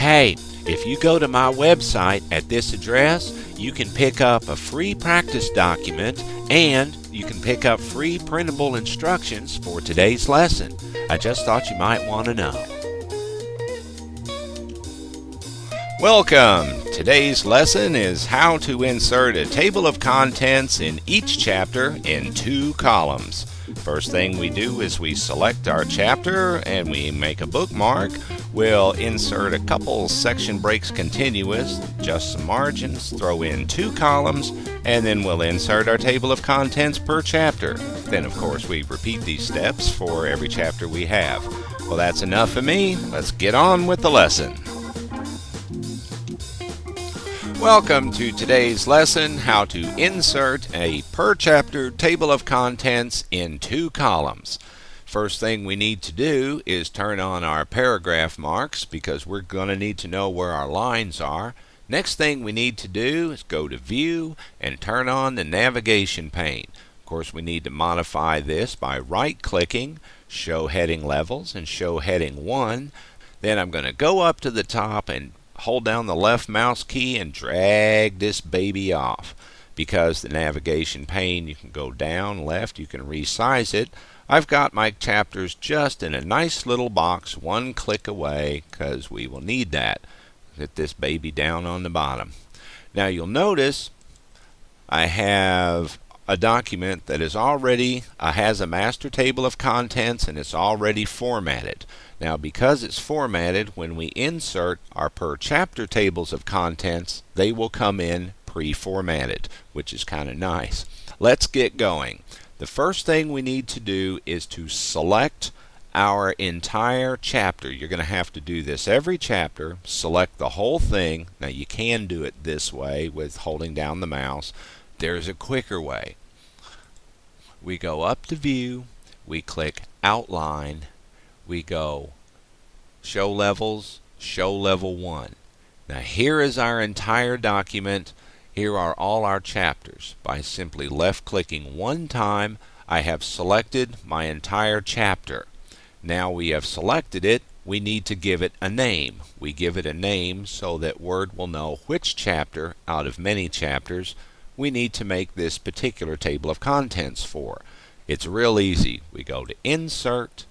Hey, if you go to my website at this address, you can pick up a free practice document and you can pick up free printable instructions for today's lesson. I just thought you might want to know. Welcome! Today's lesson is how to insert a table of contents in each chapter in 2 columns. First thing we do is we select our chapter and we make a bookmark. We'll insert a couple section breaks continuous, adjust some margins, throw in 2 columns, and then we'll insert our table of contents per chapter. Then of course we repeat these steps for every chapter we have. Well, that's enough for me. Let's get on with the lesson. Welcome to today's lesson, how to insert a per chapter table of contents in 2 columns. First thing we need to do is turn on our paragraph marks because we're going to need to know where our lines are. Next thing we need to do is go to View and turn on the navigation pane. Of course, we need to modify this by right-clicking, Show Heading Levels, and Show Heading 1. Then I'm going to go up to the top and hold down the left mouse key and drag this baby off. Because the navigation pane, you can go down, left, you can resize it. I've got my chapters just in a nice little box 1 click away because we will need that. Get this baby down on the bottom. Now you'll notice I have a document that is already has a master table of contents and it's already formatted. Now because it's formatted, when we insert our per chapter tables of contents, they will come in pre-formatted, which is kind of nice. Let's get going. The first thing we need to do is to select our entire chapter. You're going to have to do this every chapter. Select the whole thing. Now you can do it this way with holding down the mouse. There's a quicker way. We go up to View, we click Outline, we go Show Levels, Show Level 1. Now here is our entire document. Here are all our chapters. By simply left-clicking 1 time, I have selected my entire chapter. Now we have selected it, we need to give it a name. We give it a name so that Word will know which chapter out of many chapters we need to make this particular table of contents for. It's real easy. We go to Insert,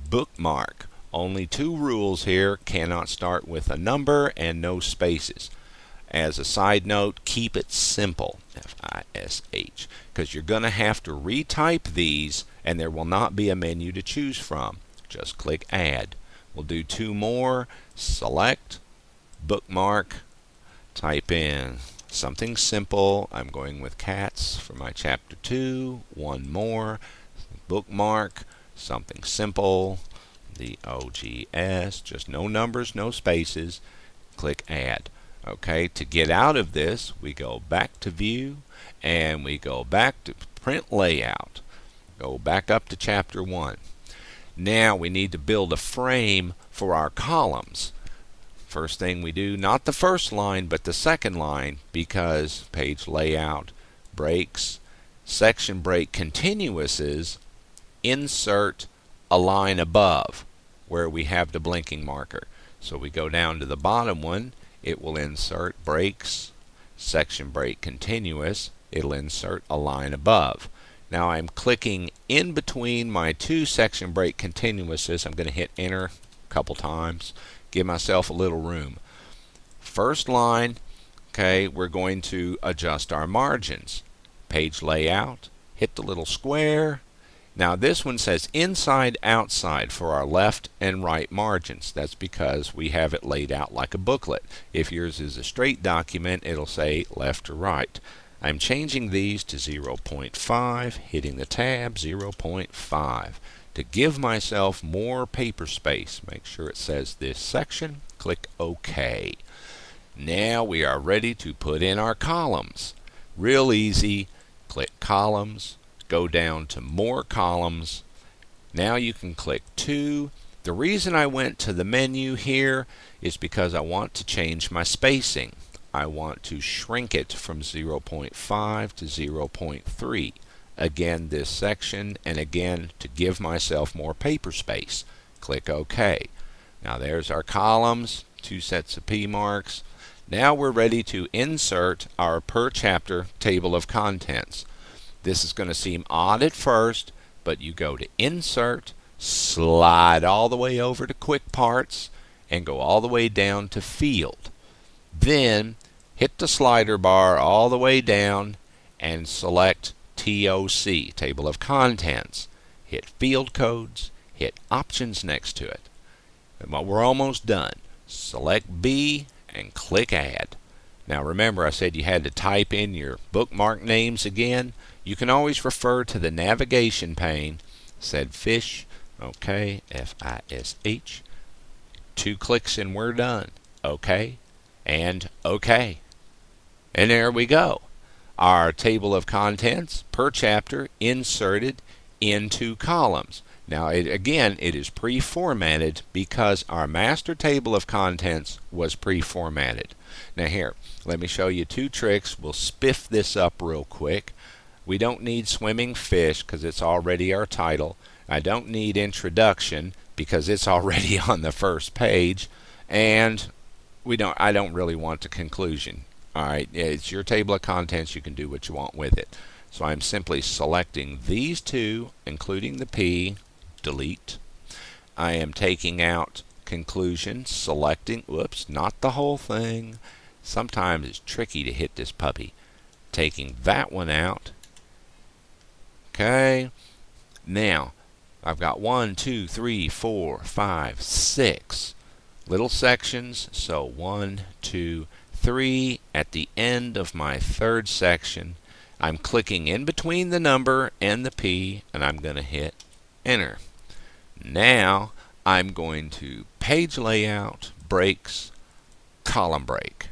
Bookmark. Only 2 rules here: cannot start with a number and no spaces. As a side note, keep it simple, F-I-S-H, because you're going to have to retype these and there will not be a menu to choose from. Just click Add. We'll do 2 more. Select, Bookmark, type in something simple. I'm going with cats for my chapter 2. 1 more. Bookmark, something simple. The O-G-S, just no numbers, no spaces. Click Add. Okay, to get out of this, we go back to View and we go back to Print Layout. Go back up to chapter 1. Now we need to build a frame for our columns. First thing we do, not the first line, but the second line, because page layout, breaks, section break continuouses, insert a line above where we have the blinking marker. So we go down to the bottom one, it will insert breaks, section break continuous, it'll insert a line above. Now I'm clicking in between my 2 section break continuouses. I'm going to hit enter a couple times. Give myself a little room. First line, okay, we're going to adjust our margins. Page layout, hit the little square. Now this one says inside outside for our left and right margins. That's because we have it laid out like a booklet. If yours is a straight document, it'll say left or right. I'm changing these to 0.5, hitting the tab, 0.5. To give myself more paper space, make sure it says this section, click OK. Now we are ready to put in our columns. Real easy, click Columns, go down to More Columns. Now you can click 2. The reason I went to the menu here is because I want to change my spacing. I want to shrink it from 0.5 to 0.3. Again, this section, and again, to give myself more paper space. Click OK. Now there's our columns, 2 sets of P marks. Now we're ready to insert our per chapter table of contents. This is going to seem odd at first, but you go to Insert, slide all the way over to Quick Parts, and go all the way down to Field. Then hit the slider bar all the way down and select TOC, Table of Contents. Hit Field Codes, hit Options next to it. And we're almost done. Select B and click Add. Now remember, I said you had to type in your bookmark names again. You can always refer to the navigation pane. Said fish, okay, F-I-S-H. 2 clicks and we're done. Okay, and okay. And there we go. Our table of contents per chapter inserted into columns. Now again, it is pre-formatted because our master table of contents was pre-formatted. Now here, let me show you 2 tricks. We'll spiff this up real quick. We don't need swimming fish because it's already our title. I don't need introduction because it's already on the first page. And I don't really want the conclusion. Alright, it's your table of contents. You can do what you want with it. So I'm simply selecting these 2, including the P, delete. I am taking out conclusion, selecting, whoops, not the whole thing. Sometimes it's tricky to hit this puppy. Taking that one out. Okay. Now, I've got 1, 2, 3, 4, 5, 6 little sections. So 1, 2, 3 at the end of my 3rd section. I'm clicking in between the number and the P, and I'm going to hit Enter. Now I'm going to Page Layout, Breaks, Column Break.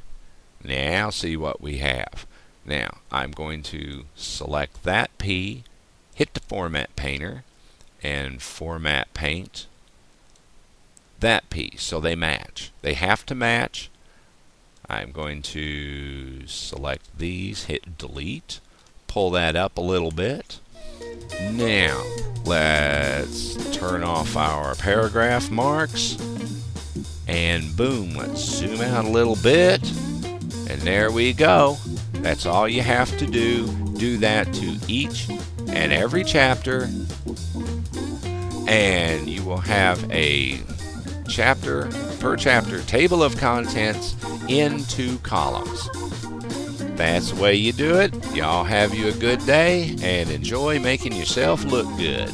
Now see what we have. Now I'm going to select that P, hit the Format Painter, and Format Paint that P so they match. They have to match. I'm going to select these, hit Delete, pull that up a little bit. Now, let's turn off our paragraph marks. And boom, let's zoom out a little bit. And there we go. That's all you have to do. Do that to each and every chapter. And you will have a chapter per chapter table of contents in 2 columns. That's the way you do it. Y'all have you a good day and enjoy making yourself look good.